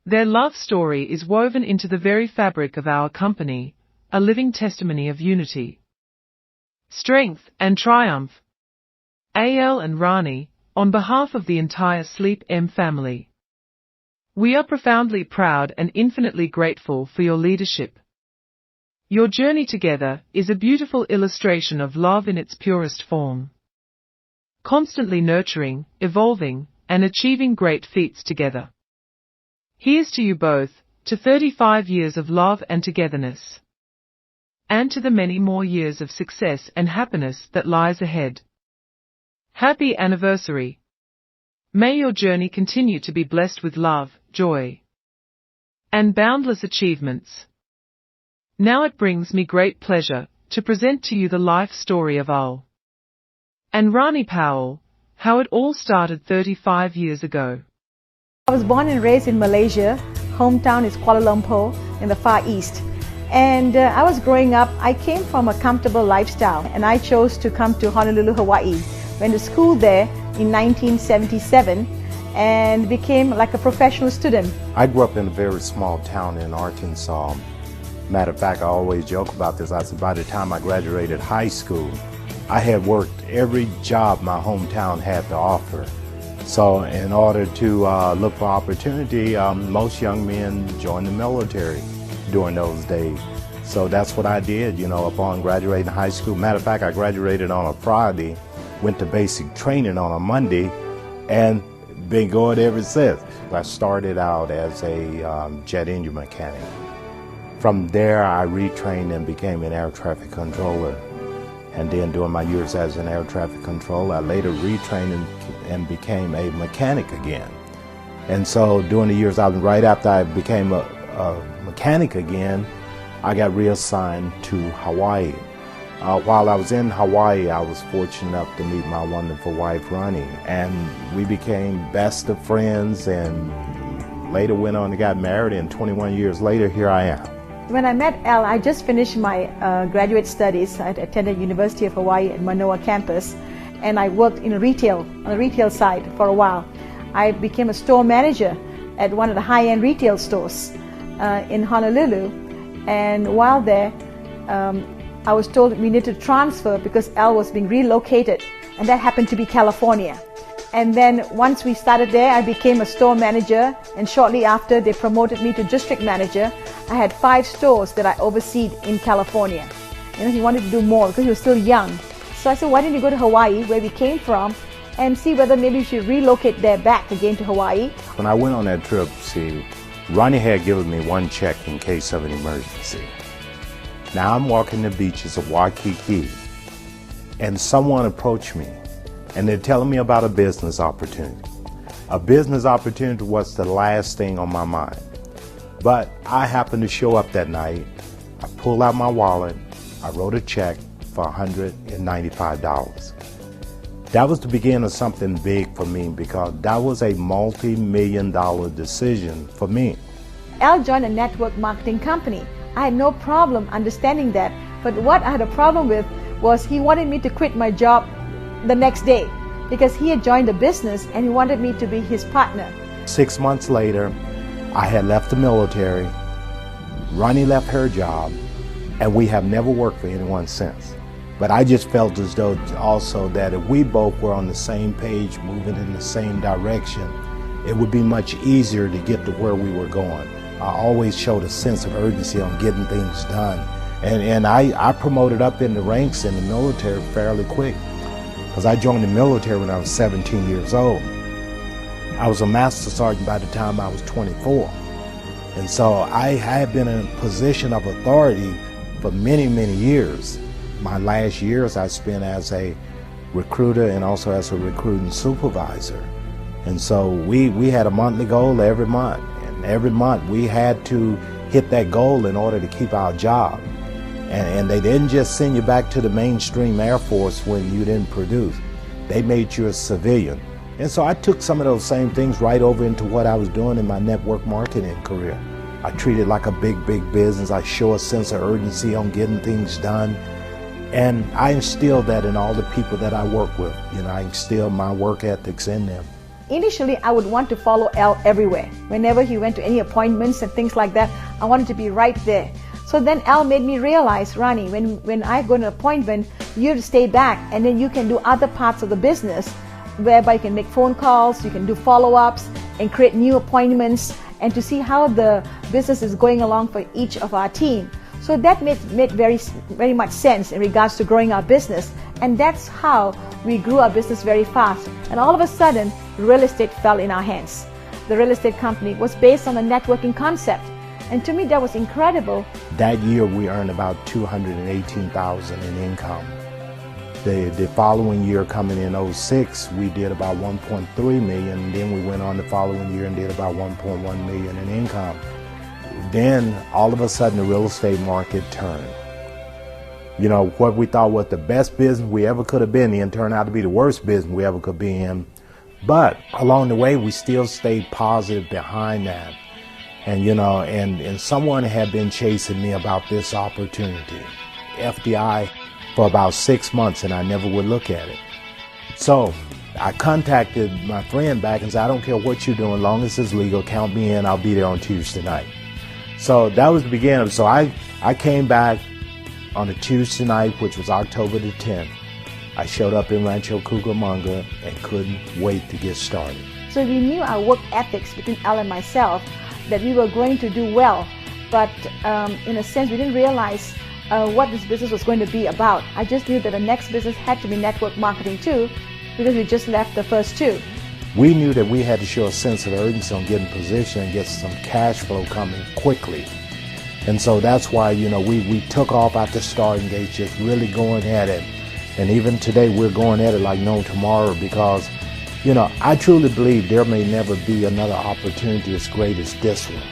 Their love story is woven into the very fabric of our company, a living testimony of unity, strength, and triumph. A.L. and Rani, on behalf of the entire sleepm family, we are profoundly proud and infinitely grateful for your leadership. Your journey together is a beautiful illustration of love in its purest form, constantly nurturing, evolving, and achieving great feats together. Here's to you both, to 35 years of love and togetherness, and to the many more years of success and happiness that lies ahead. Happy anniversary! May your journey continue to be blessed with love, joy, and boundless achievements. Now it brings me great pleasure to present to you the life story of A.L. and Rani Powell, how it all started 35 years ago. I was born and raised in Malaysia. Hometown is Kuala Lumpur in the Far East. And I was growing up, I came from a comfortable lifestyle and I chose to come to Honolulu, Hawaii. Went to school there in 1977 and became like a professional student. I grew up in a very small town in Arkansas. Matter of fact, I always joke about this. I said by the time I graduated high school, I had worked every job my hometown had to offer. So in order to look for opportunity, most young men joined the military during those days. So that's what I did, you know, upon graduating high school. Matter of fact, I graduated on a Friday, went to basic training on a Monday, and been going ever since. I started out as a jet engine mechanic. From there, I retrained and became an air traffic controller. And then during my years as an air traffic controller, I later retrained and became a mechanic again. And so during the years, right after I became a mechanic again, I got reassigned to Hawaii. While I was in Hawaii, I was fortunate enough to meet my wonderful wife, Rani, and we became best of friends and later went on and got married, and 21 years later, here I am. When I met Al, I just finished my graduate studies. I attended University of Hawaii at Manoa campus, and I worked in retail, on the retail side for a while. I became a store manager at one of the high-end retail stores in Honolulu, and while there, I was told we needed to transfer because Al was being relocated, and that happened to be California. And then once we started there, I became a store manager, and shortly after they promoted me to district manager. I had 5 stores that I overseed in California. You know, he wanted to do more because he was still young. So I said, why didn't you go to Hawaii, where we came from, and see whether maybe we should relocate there back again to Hawaii. When I went on that trip, see, Rani had given me one check in case of an emergency. Now I'm walking the beaches of Waikiki, and someone approached me, and they're telling me about a business opportunity. A business opportunity was the last thing on my mind. But I happened to show up that night. I pulled out my wallet. I wrote a check for $195. That was the beginning of something big for me because that was a multi-million-dollar decision for me. Al joined a network marketing company. I had no problem understanding that, but what I had a problem with was he wanted me to quit my job the next day because he had joined the business and he wanted me to be his partner. 6 months later, I had left the military, Rani left her job, and we have never worked for anyone since. But I just felt as though also that if we both were on the same page, moving in the same direction, it would be much easier to get to where we were going. I always showed a sense of urgency on getting things done. And I promoted up in the ranks in the military fairly quick because I joined the military when I was 17 years old. I was a master sergeant by the time I was 24. And so I had been in a position of authority for many, many years. My last years I spent as a recruiter and also as a recruiting supervisor. And so we had a monthly goal every month. And every month we had to hit that goal in order to keep our job. And they didn't just send you back to the mainstream Air Force when you didn't produce. They made you a civilian. And so I took some of those same things right over into what I was doing in my network marketing career. I treat it like a big business. I show a sense of urgency on getting things done. And I instill that in all the people that I work with. You know, I instill my work ethics in them. initially I would want to follow Al everywhere. Whenever he went to any appointments and things like that, I wanted to be right there. So then Al made me realize, Rani, when I go to an appointment, you stay back and then you can do other parts of the business whereby you can make phone calls, you can do follow-ups and create new appointments and to see how the business is going along for each of our team. So that made very much sense in regards to growing our business, and that's how we grew our business very fast. And all of a sudden, real estate fell in our hands. The real estate company was based on a networking concept, and to me that was incredible. That year we earned about $218,000 in income. The following year, coming in 06, we did about 1.3 million, and then we went on the following year and did about 1.1 million in income. Then all of a sudden the real estate market turned. You know, what we thought was the best business we ever could have been in turned out to be the worst business we ever could be in. But along the way, we still stayed positive behind that. And you know, and someone had been chasing me about this opportunity, FDI, for about 6 months, and I never would look at it. So I contacted my friend back and said, I don't care what you're doing, as long as it's legal, count me in, I'll be there on Tuesday night. So that was the beginning. So I came back on a Tuesday night, which was October the 10th. I showed up in Rancho Cucamonga and couldn't wait to get started. So we knew our work ethics between Al and myself, that we were going to do well, but in a sense we didn't realize what this business was going to be about. I just knew that the next business had to be network marketing too, because we just left the first two. We knew that we had to show a sense of urgency on getting position and get some cash flow coming quickly. And so that's why, you know, we took off at the starting gate, just really going at it. And even today we're going at it like no tomorrow, because, you know, I truly believe there may never be another opportunity as great as this one.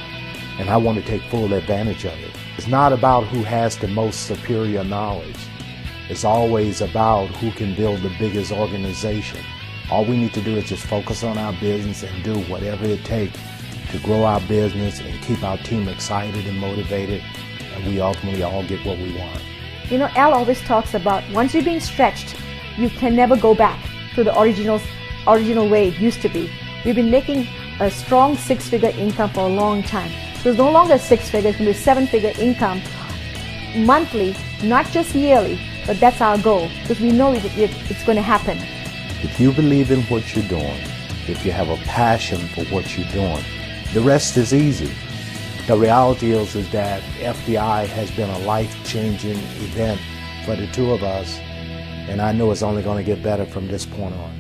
And I want to take full advantage of it. It's not about who has the most superior knowledge. It's always about who can build the biggest organization. All we need to do is just focus on our business and do whatever it takes to grow our business and keep our team excited and motivated, and we ultimately all get what we want. You know, Al always talks about once you're being stretched, you can never go back to the original way it used to be. We've been making a strong six-figure income for a long time. So it's no longer six-figure, it's going to be seven-figure income monthly, not just yearly, but that's our goal, because we know it's going to happen. If you believe in what you're doing, if you have a passion for what you're doing, the rest is easy. The reality is that FDI has been a life-changing event for the two of us, and I know it's only going to get better from this point on.